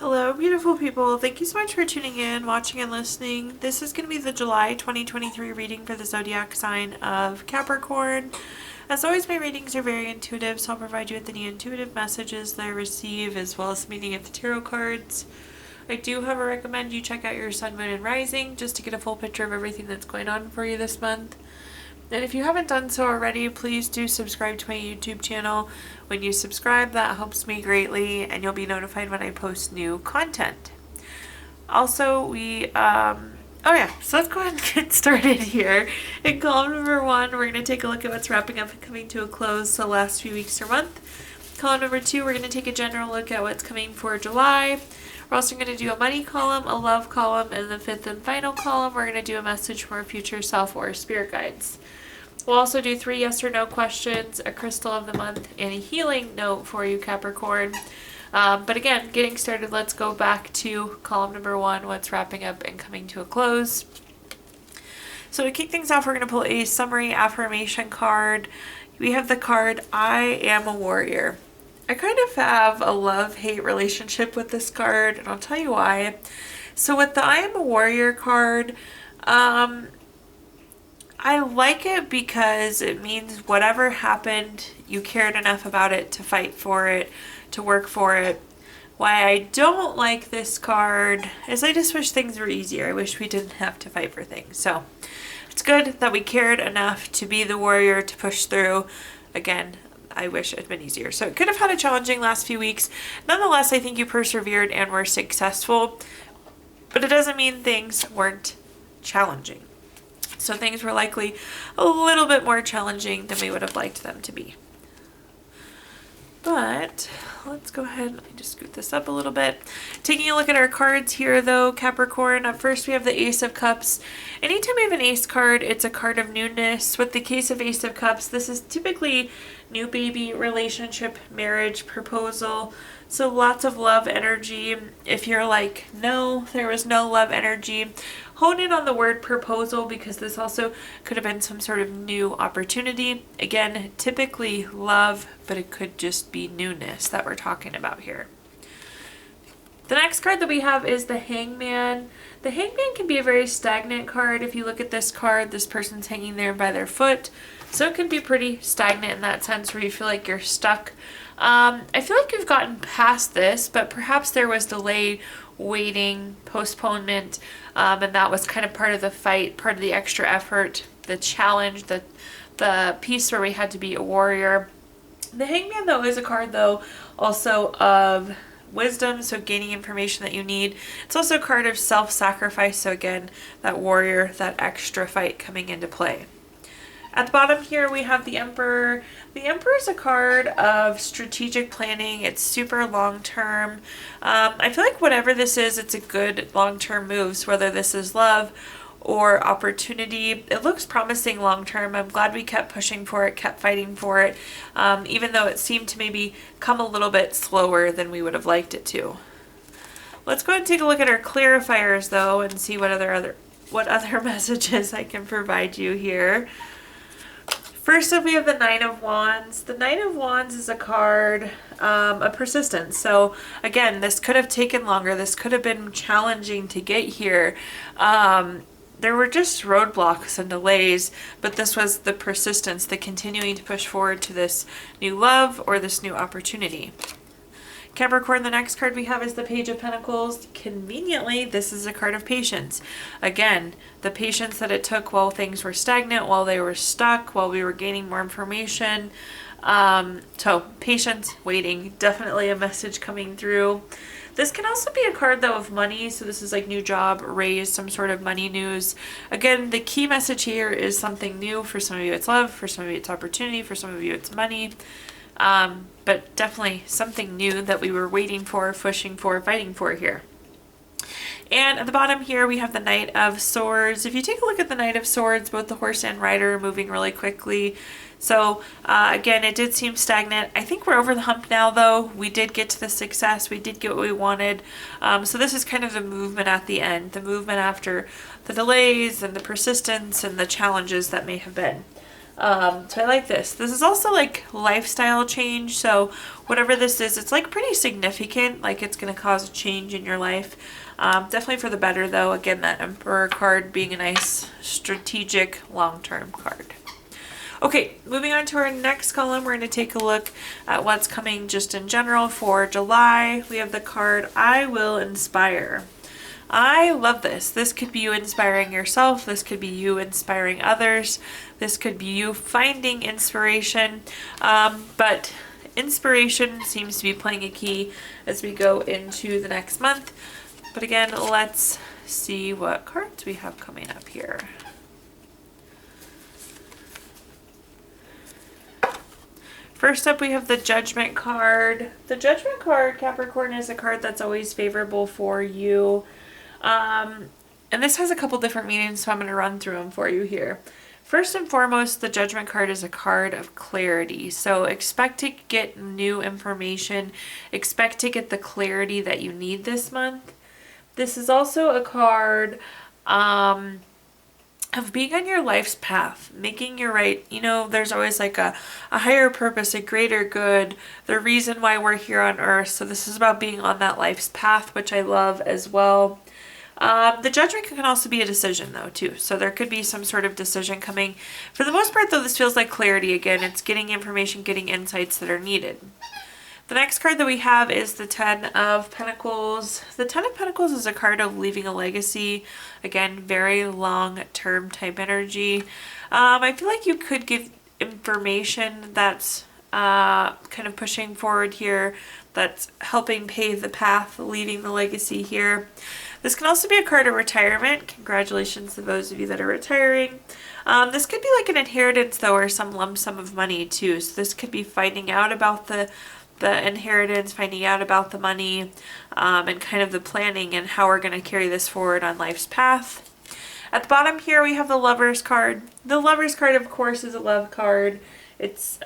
Hello, beautiful people. Thank you so much for tuning in, watching, and listening. This is going to be the July 2023 reading for the zodiac sign of Capricorn. As always, my readings are very intuitive, so I'll provide you with any intuitive messages that I receive, as well as meaning of the tarot cards. I do, however, recommend you check out your sun, moon, and rising just to get a full picture of everything that's going on for you this month. And if you haven't done so already, please do subscribe to my YouTube channel. When you subscribe, that helps me greatly, and you'll be notified when I post new content. Also, so let's go ahead and get started here. In column number 1, we're going to take a look at what's wrapping up and coming to a close, so last few weeks or month. Column number 2, we're going to take a general look at what's coming for July. We're also going to do a money column, a love column, and the 5th and final column, we're going to do a message from our future self or spirit guides. We'll also do 3 yes or no questions, a crystal of the month, and a healing note for you, Capricorn. But again, getting started, let's go back to column number 1, what's wrapping up and coming to a close. So to kick things off, we're going to pull a summary affirmation card. We have the card, I am a warrior. I kind of have a love-hate relationship with this card, and I'll tell you why. So with the I am a warrior card, I like it because it means whatever happened, you cared enough about it to fight for it, to work for it. Why I don't like this card is I just wish things were easier. I wish we didn't have to fight for things. So it's good that we cared enough to be the warrior, to push through. Again, I wish it had been easier. So it could have had a challenging last few weeks. Nonetheless, I think you persevered and were successful. But it doesn't mean things weren't challenging. So things were likely a little bit more challenging than we would have liked them to be. But let's go ahead and just scoot this up a little bit. Taking a look at our cards here though, Capricorn. Up first we have the Ace of Cups. Anytime we have an Ace card, it's a card of newness. With the case of Ace of Cups, this is typically new baby, relationship, marriage, proposal. So lots of love energy. If you're like, no, there was no love energy, hone in on the word proposal, because this also could have been some sort of new opportunity. Again, typically love, but it could just be newness that we're talking about here. The next card that we have is the Hangman. The Hangman can be a very stagnant card. If you look at this card, this person's hanging there by their foot. So it can be pretty stagnant in that sense, where you feel like you're stuck. I feel like you've gotten past this, but perhaps there was delay, waiting, postponement, and that was kind of part of the fight, part of the extra effort, the challenge, the piece where we had to be a warrior. The Hangman, though, is a card, though, also of wisdom, so gaining information that you need. It's also a card of self-sacrifice, so again, that warrior, that extra fight coming into play. At the bottom here, we have the Emperor. The Emperor is a card of strategic planning. It's super long-term. I feel like whatever this is, it's a good long-term move. So whether this is love or opportunity, it looks promising long-term. I'm glad we kept pushing for it, kept fighting for it, even though it seemed to maybe come a little bit slower than we would have liked it to. Let's go ahead and take a look at our clarifiers, though, and see what other messages I can provide you here. First up, we have the Nine of Wands. The Nine of Wands is a card of persistence. So again, this could have taken longer. This could have been challenging to get here. There were just roadblocks and delays, but this was the persistence, the continuing to push forward to this new love or this new opportunity. Capricorn, the next card we have is the Page of Pentacles. Conveniently, this is a card of patience. Again, the patience that it took while things were stagnant, while they were stuck, while we were gaining more information. So patience, waiting, definitely a message coming through. This can also be a card, though, of money. So this is like new job, raise, some sort of money news. Again, the key message here is something new. For some of you, it's love. For some of you, it's opportunity. For some of you, it's money. But definitely something new that we were waiting for, pushing for, fighting for here. And at the bottom here, we have the Knight of Swords. If you take a look at the Knight of Swords, both the horse and rider are moving really quickly. So again, it did seem stagnant. I think we're over the hump now, though. We did get to the success. We did get what we wanted. So this is kind of the movement at the end, the movement after the delays and the persistence and the challenges that may have been. So I like this. This is also like lifestyle change. So whatever this is, it's like pretty significant. Like it's going to cause a change in your life. Definitely for the better though. Again, that Emperor card being a nice strategic long-term card. Okay, moving on to our next column, we're going to take a look at what's coming just in general for July. We have the card, I Will Inspire. I love this. This could be you inspiring yourself. This could be you inspiring others. This could be you finding inspiration. But inspiration seems to be playing a key as we go into the next month. But again, let's see what cards we have coming up here. First up, we have the Judgment card. The Judgment card, Capricorn, is a card that's always favorable for you. And this has a couple different meanings, so I'm going to run through them for you here. First and foremost, the Judgment card is a card of clarity. So expect to get new information. Expect to get the clarity that you need this month. This is also a card of being on your life's path, making your right, there's always like a higher purpose, a greater good, the reason why we're here on earth. So this is about being on that life's path, which I love as well. The Judgment can also be a decision though too. So there could be some sort of decision coming. For the most part though, this feels like clarity again. It's getting information, getting insights that are needed. The next card that we have is the Ten of Pentacles. The Ten of Pentacles is a card of leaving a legacy. Again, very long-term type energy. I feel like you could give information that's kind of pushing forward here, that's helping pave the path, leaving the legacy here. This can also be a card of retirement. Congratulations to those of you that are retiring. This could be like an inheritance though, or some lump sum of money too. So this could be finding out about the inheritance, finding out about the money, and kind of the planning and how we're going to carry this forward on life's path. At the bottom here, we have the Lovers card. The Lovers card, of course, is a love card. It's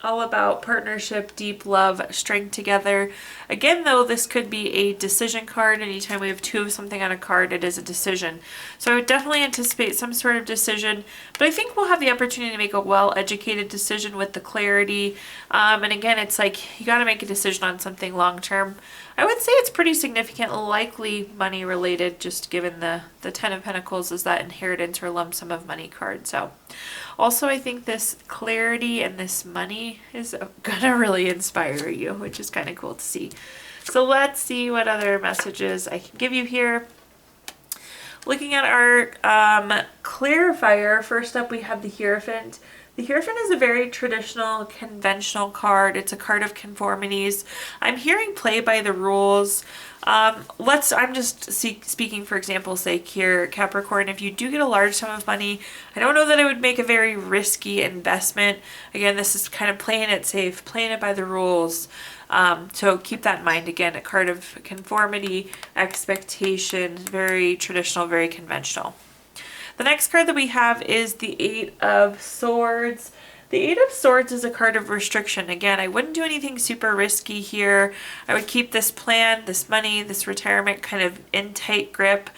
all about partnership, deep love, strength together. Again, though, this could be a decision card. Anytime we have two of something on a card, it is a decision. So I would definitely anticipate some sort of decision, but I think we'll have the opportunity to make a well-educated decision with the clarity. And again, it's like you got to make a decision on something long-term. I would say it's pretty significant, likely money related, just given the Ten of Pentacles is that inheritance or lump sum of money card. So also I think this clarity and this money is gonna really inspire you, which is kind of cool to see. So let's see what other messages I can give you here. Looking at our clarifier, first up we have the Hierophant. The Hierophant is a very traditional, conventional card. It's a card of conformities. I'm hearing play by the rules. I'm just speaking for example's sake here, Capricorn. If you do get a large sum of money, I don't know that I would make a very risky investment. Again, this is kind of playing it safe, playing it by the rules. So keep that in mind. Again, a card of conformity, expectation, very traditional, very conventional. The next card that we have is the Eight of Swords. The Eight of Swords is a card of restriction. Again, I wouldn't do anything super risky here. I would keep this plan, this money, this retirement kind of in tight grip.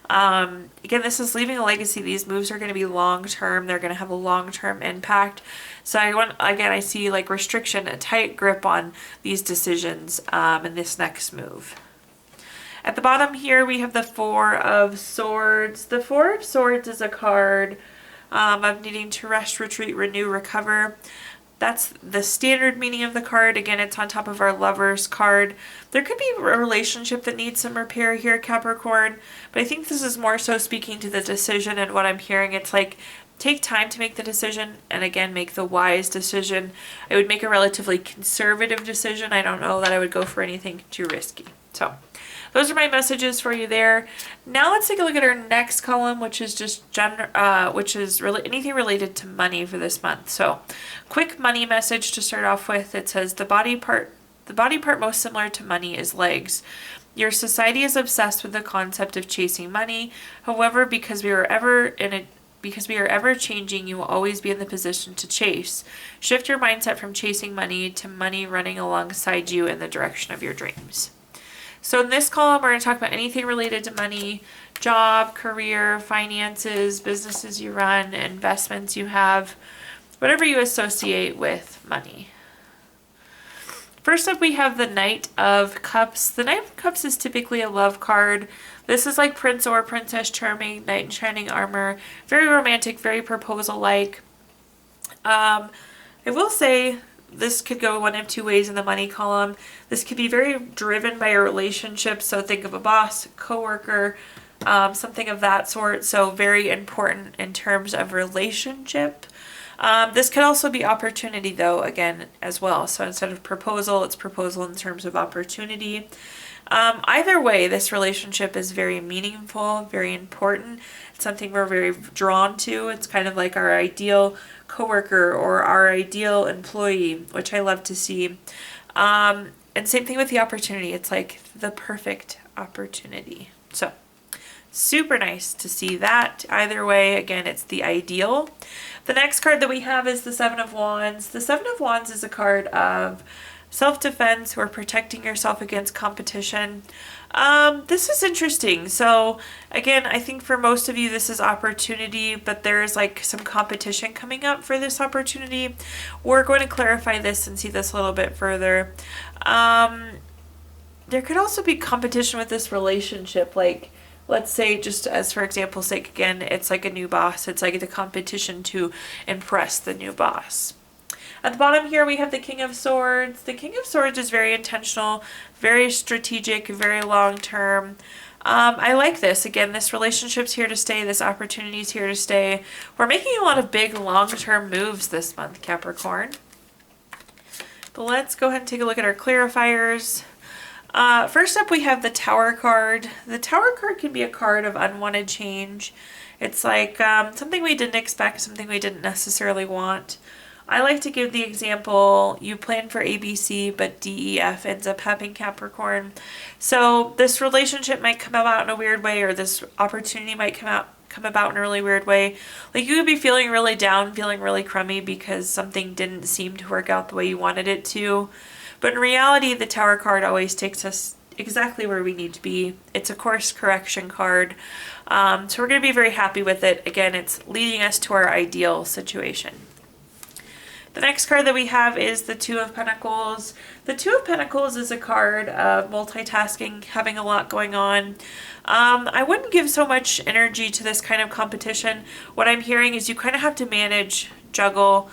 Again, this is leaving a legacy. These moves are going to be long-term. They're going to have a long-term impact. So I see like restriction, a tight grip on these decisions in this next move. At the bottom here, we have the Four of Swords. The Four of Swords is a card of needing to rest, retreat, renew, recover. That's the standard meaning of the card. Again, it's on top of our Lovers card. There could be a relationship that needs some repair here, Capricorn, but I think this is more so speaking to the decision and what I'm hearing. It's like, take time to make the decision, and again, make the wise decision. I would make a relatively conservative decision. I don't know that I would go for anything too risky. So those are my messages for you there. Now let's take a look at our next column, which is just really anything related to money for this month. So, quick money message to start off with. It says the body part most similar to money is legs. Your society is obsessed with the concept of chasing money. However, because we are ever changing, you will always be in the position to chase. Shift your mindset from chasing money to money running alongside you in the direction of your dreams. So in this column, we're going to talk about anything related to money, job, career, finances, businesses you run, investments you have, whatever you associate with money. First up, we have the Knight of Cups. The Knight of Cups is typically a love card. This is like Prince or Princess Charming, Knight in Shining Armor. Very romantic, very proposal-like. I will say this could go one of two ways in the money column. This could be very driven by a relationship. So think of a boss, coworker, something of that sort. So very important in terms of relationship. This could also be opportunity though, again, as well. So instead of proposal, it's proposal in terms of opportunity. Either way, this relationship is very meaningful, very important. It's something we're very drawn to. It's kind of like our ideal coworker or our ideal employee, which I love to see. And same thing with the opportunity. It's like the perfect opportunity. So super nice to see that. Either way, again, it's the ideal. The next card that we have is the Seven of Wands. The Seven of Wands is a card of self-defense or protecting yourself against competition. This is interesting. So again, I think for most of you, this is opportunity, but there's like some competition coming up for this opportunity. We're going to clarify this and see this a little bit further. There could also be competition with this relationship. Like, let's say, just as for example's sake, again, it's like a new boss. It's like the competition to impress the new boss. At the bottom here, we have the King of Swords. The King of Swords is very intentional, very strategic, very long-term. I like this. Again, this relationship's here to stay. This opportunity's here to stay. We're making a lot of big long-term moves this month, Capricorn. But let's go ahead and take a look at our clarifiers. First up, we have the Tower card. The Tower card can be a card of unwanted change. It's like something we didn't expect, something we didn't necessarily want. I like to give the example, you plan for ABC, but DEF ends up having Capricorn. So this relationship might come about in a weird way, or this opportunity might come about in a really weird way. Like you could be feeling really down, feeling really crummy because something didn't seem to work out the way you wanted it to. But in reality, the Tower card always takes us exactly where we need to be. It's a course correction card. So we're going to be very happy with it. Again, it's leading us to our ideal situation. The next card that we have is the Two of Pentacles. The Two of Pentacles is a card of multitasking, having a lot going on. I wouldn't give so much energy to this kind of competition. What I'm hearing is you kind of have to manage, juggle,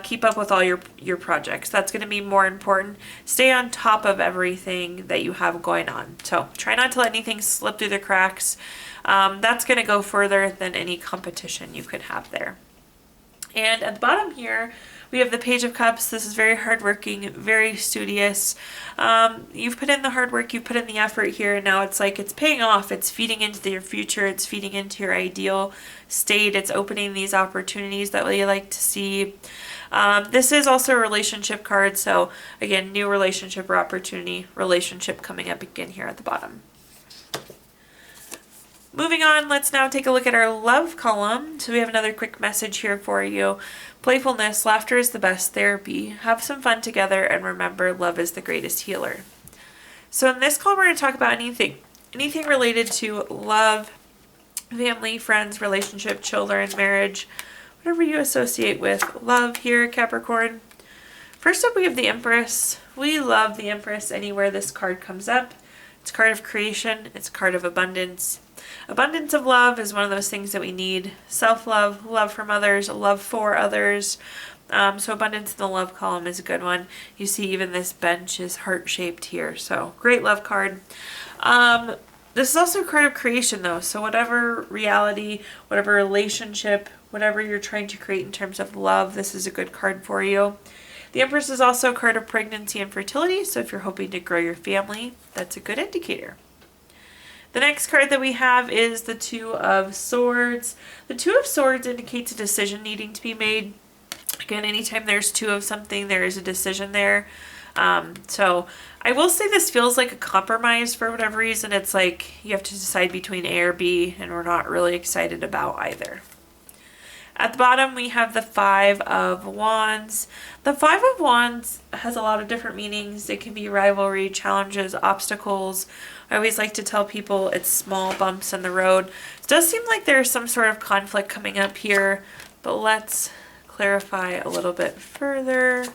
keep up with all your projects. That's going to be more important. Stay on top of everything that you have going on. So try not to let anything slip through the cracks. That's going to go further than any competition you could have there. And at the bottom here, we have the Page of Cups. This is very hardworking, very studious. You've put in the hard work, you've put in the effort here, and now it's like it's paying off. It's feeding into your future. It's feeding into your ideal state. It's opening these opportunities that you like to see. This is also a relationship card. So again, new relationship or opportunity, relationship coming up again here at the bottom. Moving on, let's now take a look at our love column. So we have another quick message here for you. Playfulness, laughter is the best therapy. Have some fun together and remember love is the greatest healer. So in this column, we're going to talk about anything related to love, family, friends, relationship, children, marriage, whatever you associate with love here, Capricorn. First up, we have the Empress. We love the Empress anywhere this card comes up. It's a card of creation. It's a card of abundance. Abundance of love is one of those things that we need. Self-love, love from others, love for others. So abundance in the love column is a good one. You see even this bench is heart-shaped here. So great love card. This is also a card of creation though. So whatever reality, whatever relationship, whatever you're trying to create in terms of love, this is a good card for you. The Empress is also a card of pregnancy and fertility. So if you're hoping to grow your family, that's a good indicator. The next card that we have is the Two of Swords. The Two of Swords indicates a decision needing to be made. Again, anytime there's two of something, there is a decision there. So I will say this feels like a compromise for whatever reason. It's like you have to decide between A or B, and we're not really excited about either. At the bottom, we have the Five of Wands. The Five of Wands has a lot of different meanings. It can be rivalry, challenges, obstacles. I always like to tell people it's small bumps in the road. It does seem like there's some sort of conflict coming up here, but let's clarify a little bit further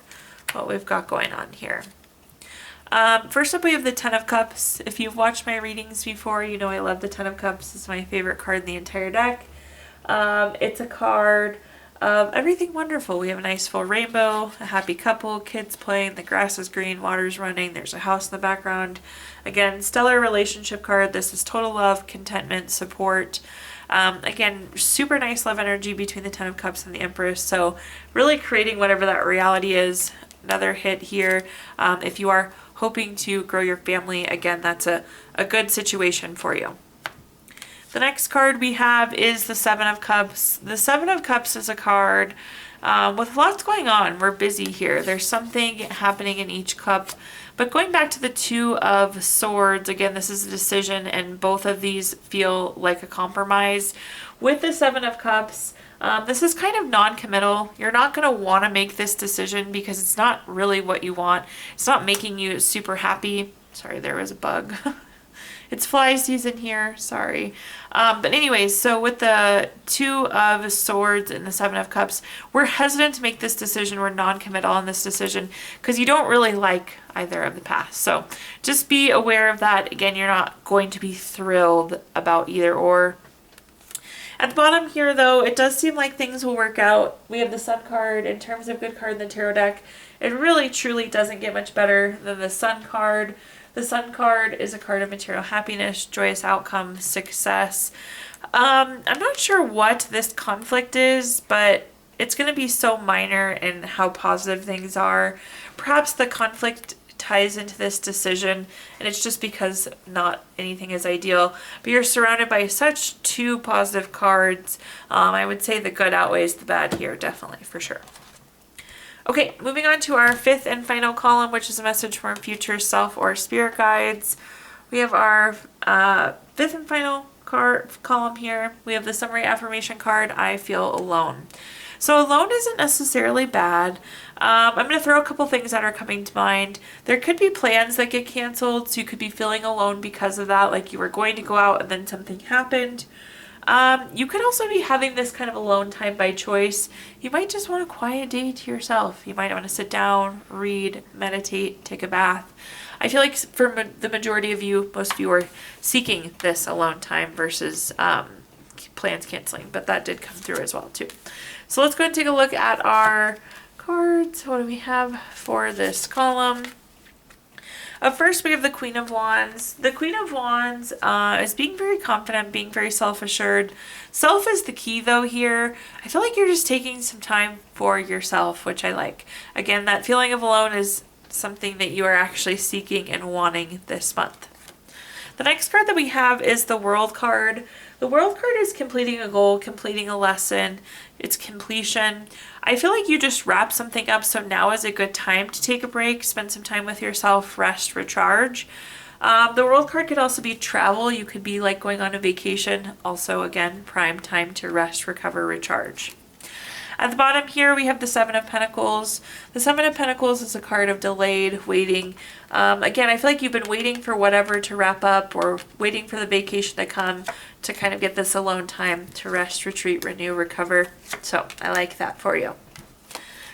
what we've got going on here. First up, we have the Ten of Cups. If you've watched my readings before, you know I love the Ten of Cups. It's my favorite card in the entire deck. It's a card of everything wonderful. We have a nice full rainbow, a happy couple, kids playing, the grass is green, water's running, there's a house in the background. Again, stellar relationship card. This is total love, contentment, support. Again, super nice love energy between the Ten of Cups and the Empress. So really creating whatever that reality is. Another hit here. If you are hoping to grow your family, again, that's a good situation for you. The next card we have is the Seven of Cups. The Seven of Cups is a card with lots going on. We're busy here. There's something happening in each cup. But going back to the Two of Swords, again, this is a decision, and both of these feel like a compromise. With the Seven of Cups, this is kind of non-committal. You're not going to want to make this decision because it's not really what you want. It's not making you super happy. Sorry, there was a bug. It's fly season here, sorry. But anyways, so with the Two of Swords and the Seven of Cups, we're hesitant to make this decision. We're non-committal on this decision because you don't really like either of the paths. So just be aware of that. Again, you're not going to be thrilled about either or. At the bottom here, though, it does seem like things will work out. We have the Sun card. In terms of good card in the tarot deck, it really, truly doesn't get much better than the Sun card. The Sun card is a card of material happiness, joyous outcome, success. I'm not sure what this conflict is, but it's going to be so minor in how positive things are. Perhaps the conflict ties into this decision, and it's just because not anything is ideal. But you're surrounded by such two positive cards. I would say the good outweighs the bad here, definitely, for sure. Okay, moving on to our fifth and final column, which is a message from future self or spirit guides. We have our fifth and final column here. We have the summary affirmation card, I feel alone. So alone isn't necessarily bad. I'm going to throw a couple things that are coming to mind. There could be plans that get canceled, so you could be feeling alone because of that, like you were going to go out and then something happened. You could also be having this kind of alone time by choice. You might just want a quiet day to yourself. You might want to sit down, read, meditate, take a bath. I feel like for the majority of you, most of you are seeking this alone time versus plans canceling, but that did come through as well too. So let's go and take a look at our cards. What do we have for this column? First, we have the Queen of Wands. The Queen of Wands is being very confident, being very self-assured. Self is the key, though, here. I feel like you're just taking some time for yourself, which I like. Again, that feeling of alone is something that you are actually seeking and wanting this month. The next card that we have is the World card. The World card is completing a goal, completing a lesson. It's completion. I feel like you just wrap something up, so now is a good time to take a break, spend some time with yourself, rest, recharge. The World card could also be travel. You could be like going on a vacation. Also, again, prime time to rest, recover, recharge. At the bottom here, we have the Seven of Pentacles. The Seven of Pentacles is a card of delayed waiting. Again, I feel like you've been waiting for whatever to wrap up or waiting for the vacation to come to kind of get this alone time to rest, retreat, renew, recover. So I like that for you.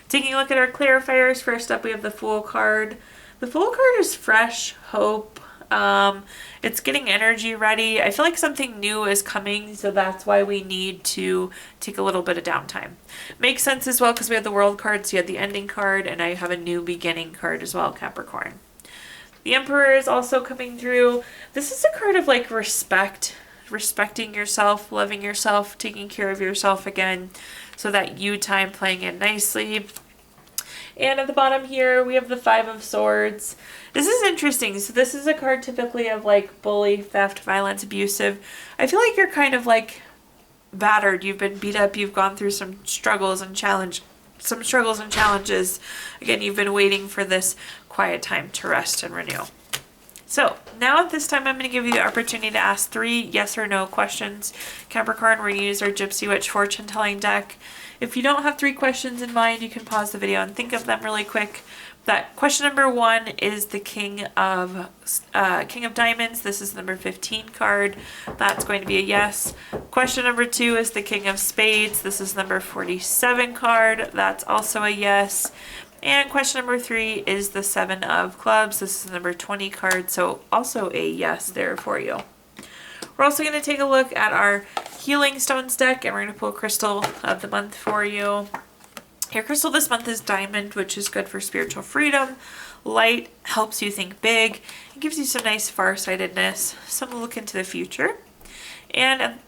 Taking a look at our clarifiers, first up we have the Fool card. The Fool card is fresh, hope. It's getting energy ready. I feel like something new is coming, so that's why we need to take a little bit of downtime. Makes sense as well because we have the World card, so you have the ending card, and now you have a new beginning card as well, Capricorn. The Emperor is also coming through. This is a card of like respect, respecting yourself, loving yourself, taking care of yourself again, so that you time playing in nicely. And at the bottom here, we have the Five of Swords. This is interesting. So this is a card typically of like bully, theft, violence, abusive. I feel like you're kind of like battered. You've been beat up. You've gone through some struggles and challenges. Again, you've been waiting for this quiet time to rest and renew. So now at this time, I'm going to give you the opportunity to ask 3 yes or no questions. Capricorn, we're going to use our Gypsy Witch fortune telling deck. If you don't have 3 questions in mind, you can pause the video and think of them really quick. That question number 1 is the King of Diamonds. This is number 15 card. That's going to be a yes. Question number 2 is the King of Spades. This is number 47 card. That's also a yes. And question number 3 is the 7 of Clubs. This is number 20 card. So also a yes there for you. We're also going to take a look at our Healing Stones deck, and we're going to pull Crystal of the Month for you. Your crystal this month is Diamond, which is good for spiritual freedom. Light helps you think big. It gives you some nice farsightedness, some look into the future. And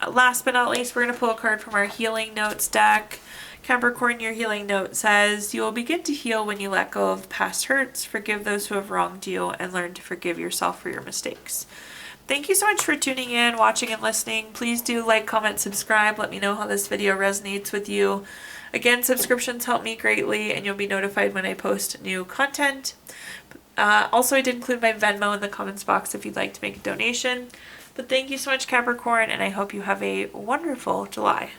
last but not least, we're going to pull a card from our Healing Notes deck. Capricorn, your healing note says, you will begin to heal when you let go of past hurts, forgive those who have wronged you, and learn to forgive yourself for your mistakes. Thank you so much for tuning in, watching, and listening. Please do like, comment, subscribe. Let me know how this video resonates with you. Again, subscriptions help me greatly, and you'll be notified when I post new content. Also, I did include my Venmo in the comments box if you'd like to make a donation. But thank you so much, Capricorn, and I hope you have a wonderful July.